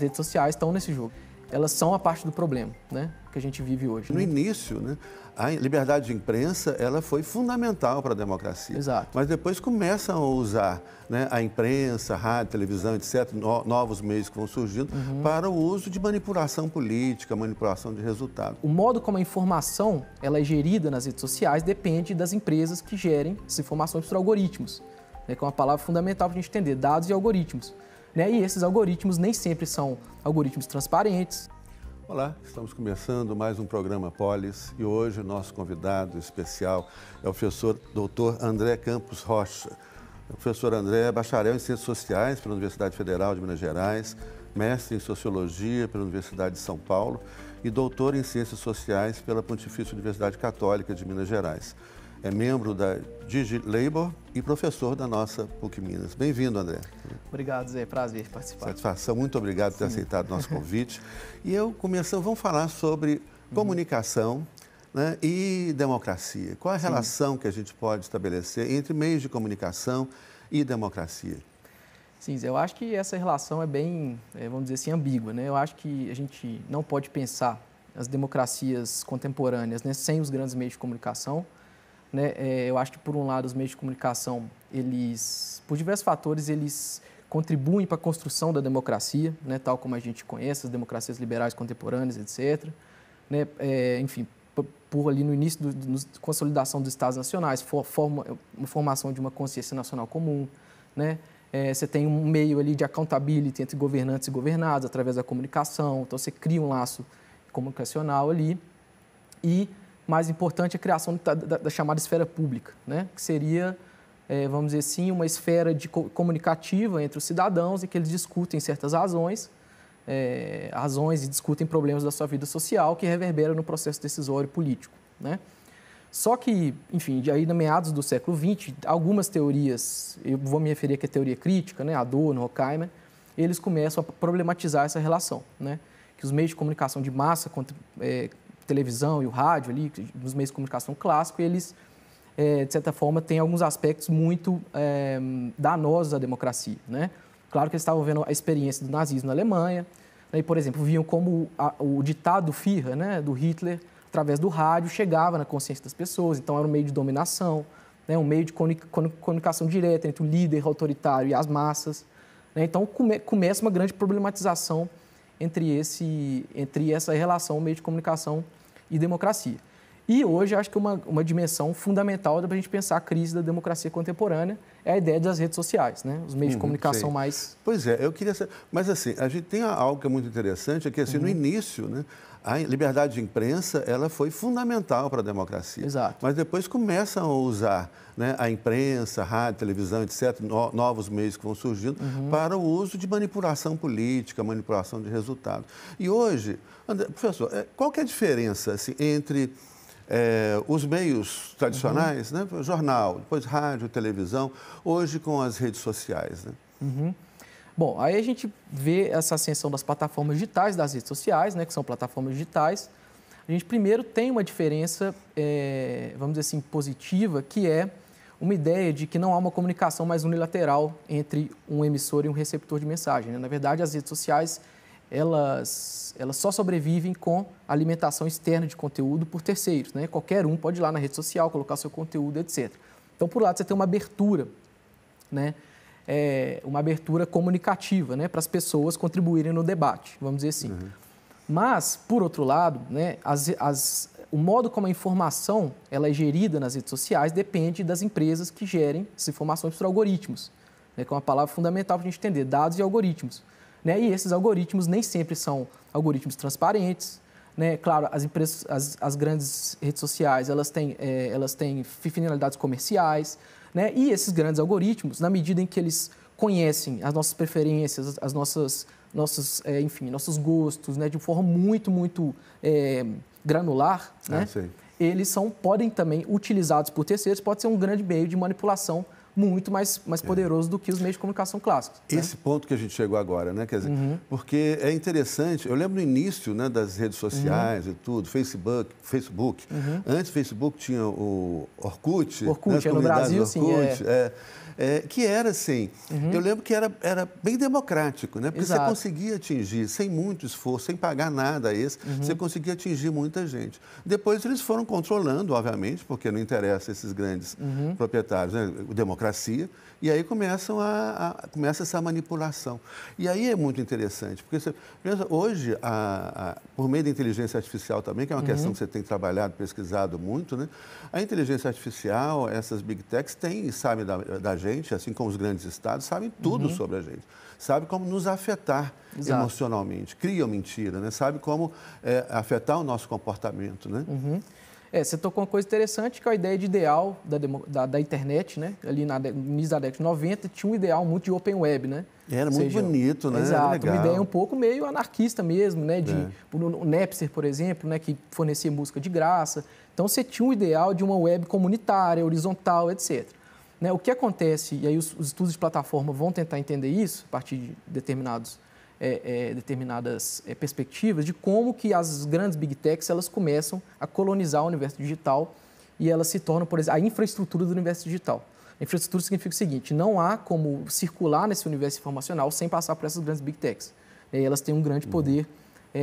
redes sociais estão nesse jogo. Elas são a parte do problema, né, que a gente vive hoje. No início, né, a liberdade de imprensa ela foi fundamental para a democracia. Exato. Mas depois começam a usar, né, a imprensa, rádio, televisão, etc., novos meios que vão surgindo para o uso de manipulação política, manipulação de resultado. O modo como a informação ela é gerida nas redes sociais depende das empresas que gerem essas informações por algoritmos, né, que é uma palavra fundamental para a gente entender, dados e algoritmos. Né? E esses algoritmos nem sempre são algoritmos transparentes. Olá, estamos começando mais um programa Polis e hoje o nosso convidado especial é o professor Dr. André Campos Rocha. O professor André é bacharel em Ciências Sociais pela Universidade Federal de Minas Gerais, mestre em Sociologia pela Universidade de São Paulo e doutor em Ciências Sociais pela Pontifícia Universidade Católica de Minas Gerais. É membro da DigiLabor e professor da nossa PUC Minas. Bem-vindo, André. Obrigado, Zé. Prazer participar. Satisfação. Muito obrigado por ter aceitado o nosso convite. E vamos falar sobre comunicação, né, e democracia. Qual a relação que a gente pode estabelecer entre meios de comunicação e democracia? Sim, Zé. Eu acho que essa relação é bem, vamos dizer assim, ambígua, né? Eu acho que a gente não pode pensar as democracias contemporâneas, né, sem os grandes meios de comunicação. Né? Eu acho que, por um lado, os meios de comunicação, eles, por diversos fatores, eles contribuem para a construção da democracia, né? Tal como a gente conhece, as democracias liberais contemporâneas, etc. Né? Enfim, por ali no início da consolidação dos Estados nacionais, uma formação de uma consciência nacional comum. Né? Você tem um meio ali de accountability entre governantes e governados, através da comunicação, então você cria um laço comunicacional ali e mais importante, a criação da chamada esfera pública, né? Que seria, vamos dizer assim, uma esfera comunicativa entre os cidadãos em que eles discutem certas razões e discutem problemas da sua vida social que reverberam no processo decisório político, né? Só que, enfim, de aí, no meados do século XX, algumas teorias, eu vou me referir aqui à teoria crítica, né? Adorno, Horkheimer, eles começam a problematizar essa relação, né? Que os meios de comunicação de massa televisão e o rádio, ali, nos meios de comunicação clássicos, eles, de certa forma, têm alguns aspectos muito danosos à democracia. Né? Claro que eles estavam vendo a experiência do nazismo na Alemanha, né? E, por exemplo, viam como o ditado do Führer, né, do Hitler, através do rádio, chegava na consciência das pessoas, então era um meio de dominação, né, um meio de comunicação direta entre o líder autoritário e as massas. Né? Então, começa uma grande problematização entre essa relação meio de comunicação e democracia. E hoje, acho que uma dimensão fundamental para a gente pensar a crise da democracia contemporânea é a ideia das redes sociais, né? Os meios de comunicação mais... Pois é, eu queria saber... Mas, assim, a gente tem algo que é muito interessante, é que, assim, no início, né, a liberdade de imprensa ela foi fundamental para a democracia. Exato. Mas depois começam a usar, né, a imprensa, rádio, televisão, etc., novos meios que vão surgindo para o uso de manipulação política, manipulação de resultado. E hoje, André, professor, qual que é a diferença assim, entre os meios tradicionais, né, jornal, depois rádio, televisão, hoje com as redes sociais, né? Bom, aí a gente vê essa ascensão das plataformas digitais, das redes sociais, né, que são plataformas digitais. A gente primeiro tem uma diferença, vamos dizer assim, positiva, que é uma ideia de que não há uma comunicação mais unilateral entre um emissor e um receptor de mensagem. Né? Na verdade, as redes sociais, elas só sobrevivem com alimentação externa de conteúdo por terceiros. Né? Qualquer um pode ir lá na rede social, colocar seu conteúdo, etc. Então, por um lado, você tem uma abertura, né? Uma abertura comunicativa, né, para as pessoas contribuírem no debate, vamos dizer assim. Mas, por outro lado, né, o modo como a informação ela é gerida nas redes sociais depende das empresas que gerem essas informações por algoritmos, né, que é uma palavra fundamental para a gente entender, dados e algoritmos. Né, e esses algoritmos nem sempre são algoritmos transparentes. Né? Claro, as grandes redes sociais elas têm finalidades comerciais. Né? E esses grandes algoritmos, na medida em que eles conhecem as nossas preferências, enfim, nossos gostos, né? De forma muito, muito granular, né? Eles podem também, utilizados por terceiros, pode ser um grande meio de manipulação muito mais poderoso do que os meios de comunicação clássicos. Esse ponto que a gente chegou agora, né? Quer dizer, porque é interessante, eu lembro no início, né, das redes sociais e tudo, Facebook. Antes do Facebook tinha o Orkut. Orkut, no Brasil, Orkut, sim. que era assim, eu lembro que era bem democrático, né? Porque Exato. você conseguia atingir, sem muito esforço, sem pagar nada a esse, você conseguia atingir muita gente. Depois eles foram controlando, obviamente, porque não interessa esses grandes proprietários, né? Democracia, e aí começa essa manipulação. E aí é muito interessante, porque você pensa, hoje, por meio da inteligência artificial também, que é uma questão que você tem trabalhado, pesquisado muito, né? A inteligência artificial, essas big techs sabem da gente, assim como os grandes estados, sabem tudo sobre a gente. Sabe como nos afetar emocionalmente, criam mentira, né? Sabe como afetar o nosso comportamento, né? Você tocou uma coisa interessante, que é a ideia de ideal da internet, né? Ali no início da década de 90, tinha um ideal muito de open web, né? Era muito bonito, né? Exato, legal. Uma ideia um pouco meio anarquista mesmo, né? O Napster, por exemplo, né? Que fornecia música de graça. Então, você tinha um ideal de uma web comunitária, horizontal, etc. Né? O que acontece, e aí os estudos de plataforma vão tentar entender isso, a partir de determinadas perspectivas, de como que as grandes big techs elas começam a colonizar o universo digital e elas se tornam, por exemplo, a infraestrutura do universo digital. A infraestrutura significa o seguinte, não há como circular nesse universo informacional sem passar por essas grandes big techs. Elas têm um grande poder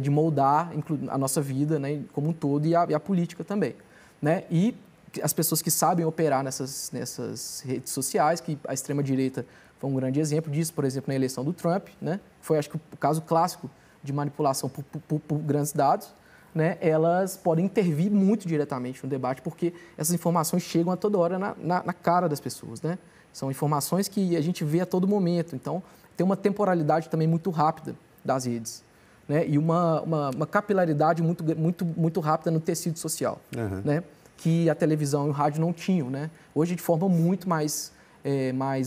de moldar a nossa vida, né, como um todo e a política também. Né? E as pessoas que sabem operar nessas redes sociais, que a extrema-direita foi um grande exemplo disso, por exemplo, na eleição do Trump, né? Foi, acho que, o caso clássico de manipulação por grandes dados, né? Elas podem intervir muito diretamente no debate, porque essas informações chegam a toda hora na cara das pessoas, né? São informações que a gente vê a todo momento, então tem uma temporalidade também muito rápida das redes, né? E uma capilaridade muito rápida no tecido social, né? Que a televisão e o rádio não tinham, né? Hoje, de forma muito mais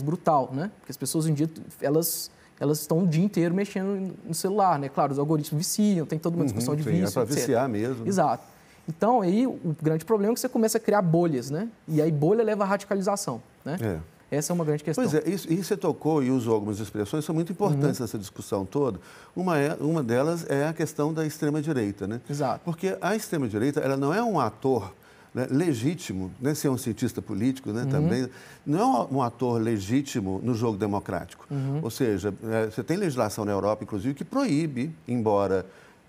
brutal, né? Porque as pessoas, hoje em dia, elas estão o dia inteiro mexendo no celular, né? Claro, os algoritmos viciam, tem toda uma discussão de vício, é para viciar mesmo. Exato. Então, aí, o grande problema é que você começa a criar bolhas, né? E aí, bolha leva à radicalização, né? Essa é uma grande questão. Pois é, e você tocou e usou algumas expressões que são muito importantes nessa discussão toda. Uma delas é a questão da extrema-direita, né? Exato. Porque a extrema-direita, ela não é um ator, né, legítimo, né, ser um cientista político, né, também, não é um ator legítimo no jogo democrático. Ou seja, você tem legislação na Europa, inclusive, que proíbe, embora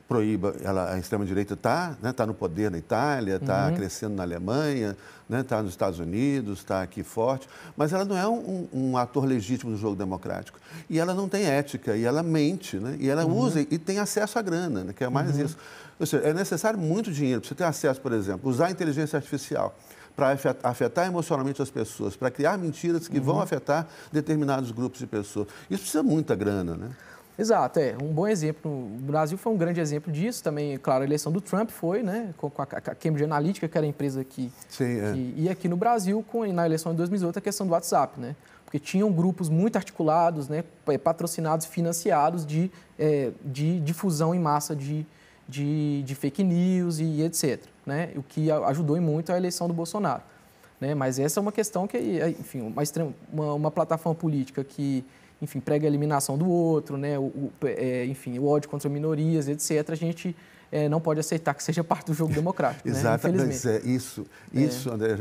proíba, a extrema-direita está no poder na Itália, está crescendo na Alemanha, está nos Estados Unidos, está aqui forte, mas ela não é um ator legítimo no jogo democrático. E ela não tem ética, e ela mente, né, e ela usa e tem acesso à grana, né, que é mais isso. Ou seja, é necessário muito dinheiro para você ter acesso, por exemplo, usar a inteligência artificial para afetar emocionalmente as pessoas, para criar mentiras que vão afetar determinados grupos de pessoas. Isso precisa muita grana, né? Exato, um bom exemplo. O Brasil foi um grande exemplo disso também. Claro, a eleição do Trump foi, né, com a Cambridge Analytica, que era a empresa que ia aqui no Brasil, na eleição de 2018, a questão do WhatsApp, né? Porque tinham grupos muito articulados, né, patrocinados, financiados de difusão em massa de fake news e etc. Né? O que ajudou muito a eleição do Bolsonaro. Né? Mas essa é uma questão que, enfim, uma plataforma política que, enfim, prega a eliminação do outro, né? Enfim, o ódio contra minorias, etc., a gente não pode aceitar que seja parte do jogo democrático. Exatamente, né? Infelizmente. Isso, André,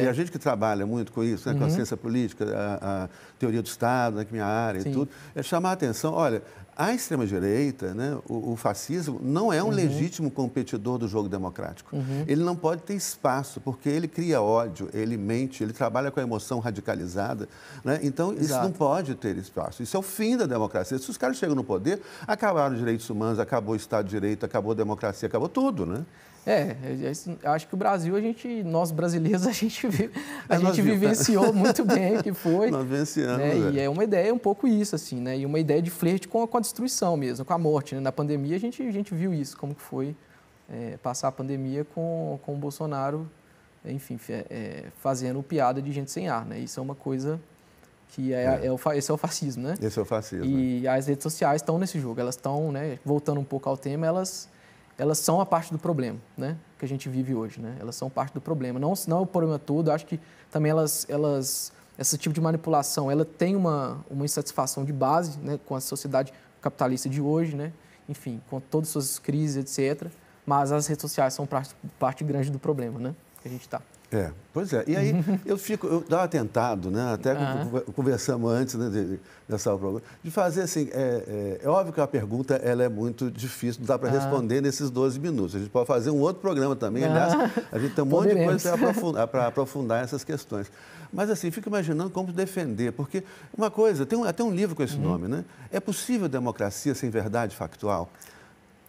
e a gente que trabalha muito com isso, né, com a ciência política, a teoria do Estado, né, que é minha área e tudo, é chamar a atenção, olha, a extrema-direita, né, o fascismo, não é um legítimo competidor do jogo democrático. Ele não pode ter espaço, porque ele cria ódio, ele mente, ele trabalha com a emoção radicalizada. Né? Então, isso não pode ter espaço. Isso é o fim da democracia. Se os caras chegam no poder, acabaram os direitos humanos, acabou o Estado de Direito, acabou a democracia, acabou tudo, né? Acho que o Brasil, nós brasileiros, a gente vivenciou muito bem o que foi. Nós venciamos, né? E é uma ideia um pouco isso, assim, né? E uma ideia de flerte com a destruição mesmo, com a morte. Né? Na pandemia, a gente viu isso, como que foi passar a pandemia com o Bolsonaro, enfim, fazendo piada de gente sem ar, né? Isso é uma coisa que esse é o fascismo, né? Esse é o fascismo. E as redes sociais estão nesse jogo, elas estão, né? Voltando um pouco ao tema, elas são a parte do problema, né, que a gente vive hoje, né? Elas são parte do problema, não é o problema todo. Acho que também esse tipo de manipulação, ela tem uma insatisfação de base, né, com a sociedade capitalista de hoje, né? Enfim, com todas as suas crises, etc. Mas as redes sociais são parte grande do problema, né, que a gente está. Pois é. E aí eu estava tentado, né? Até conversamos antes, né, dessa programa, de fazer assim, é óbvio que a pergunta ela é muito difícil, não dá para responder nesses 12 minutos. A gente pode fazer um outro programa também, aliás, a gente tem um monte de coisa para aprofundar essas questões. Mas assim, fico imaginando como defender, porque uma coisa, tem até um livro com esse nome, né? É possível democracia sem verdade factual?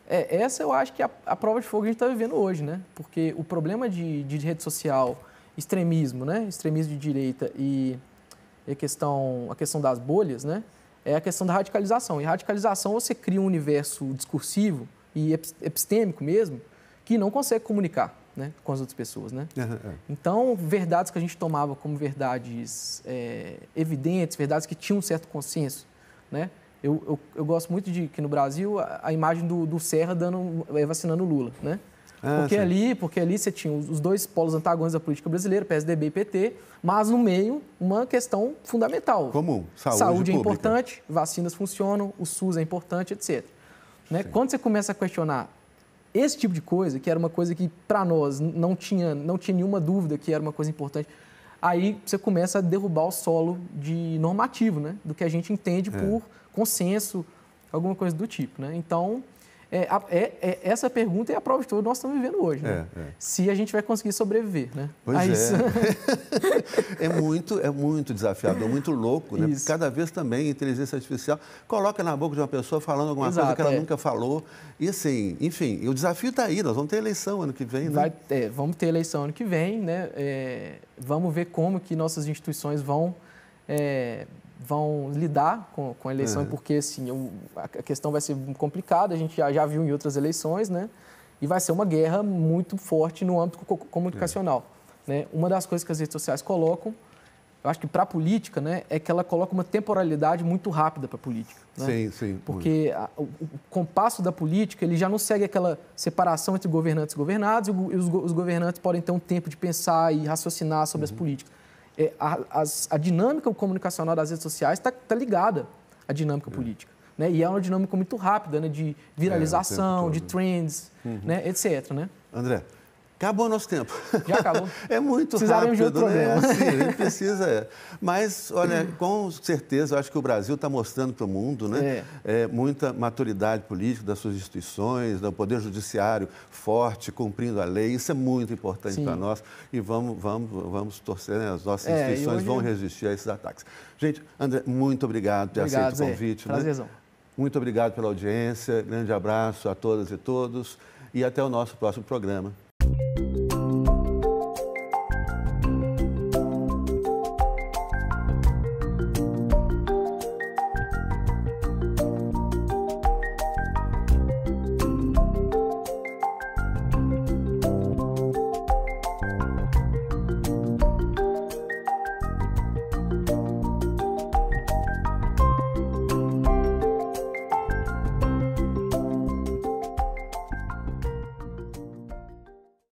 Essa eu acho que é a prova de fogo que a gente está vivendo hoje, né? Porque o problema de rede social, extremismo, né? Extremismo de direita e a questão das bolhas, né? É a questão da radicalização. E radicalização você cria um universo discursivo e epistêmico mesmo que não consegue comunicar, né, com as outras pessoas, né? Então, verdades que a gente tomava como verdades evidentes, verdades que tinham um certo consenso, né? Eu gosto muito de que no Brasil a imagem do Serra vacinando o Lula, né? Porque ali você tinha os dois polos antagônicos da política brasileira, PSDB e PT, mas no meio uma questão fundamental. Comum, saúde é pública. Importante, vacinas funcionam, o SUS é importante, etc. Né? Quando você começa a questionar esse tipo de coisa, que era uma coisa que para nós não tinha nenhuma dúvida que era uma coisa importante, aí você começa a derrubar o solo normativo, né? Do que a gente entende por consenso, alguma coisa do tipo, né? Então, essa pergunta é a prova de tudo que nós estamos vivendo hoje, né? Se a gente vai conseguir sobreviver, né? Pois é muito desafiador, muito louco, né? Cada vez também a inteligência artificial coloca na boca de uma pessoa falando alguma coisa que ela nunca falou. E assim, enfim, o desafio está aí, nós vamos ter eleição ano que vem, né? Vamos ter eleição ano que vem, né? Vamos ver como que nossas instituições vão lidar com a eleição, porque assim, a questão vai ser complicada, a gente já viu em outras eleições, né? E vai ser uma guerra muito forte no âmbito comunicacional. Né? Uma das coisas que as redes sociais colocam, eu acho que para a política, né, é que ela coloca uma temporalidade muito rápida para a política. Né? Sim. Porque o compasso da política ele já não segue aquela separação entre governantes e governados, e os governantes podem ter um tempo de pensar e raciocinar sobre as políticas. A dinâmica comunicacional das redes sociais está ligada à dinâmica política. Né? E é uma dinâmica muito rápida, né? De viralização, de trends, né? Etc. Né? André, acabou o nosso tempo. Já acabou. É muito Precisaremos rápido, de outro né? programa. Sim, a gente precisa. Mas, olha, com certeza, eu acho que o Brasil está mostrando para o mundo, né? Muita maturidade política das suas instituições, do Poder Judiciário forte, cumprindo a lei. Isso é muito importante para nós. E vamos torcer, né? As nossas instituições vão resistir a esses ataques. Gente, André, muito obrigado por ter aceito o convite. Prazerzão. Né? Muito obrigado pela audiência. Grande abraço a todas e todos. E até o nosso próximo programa.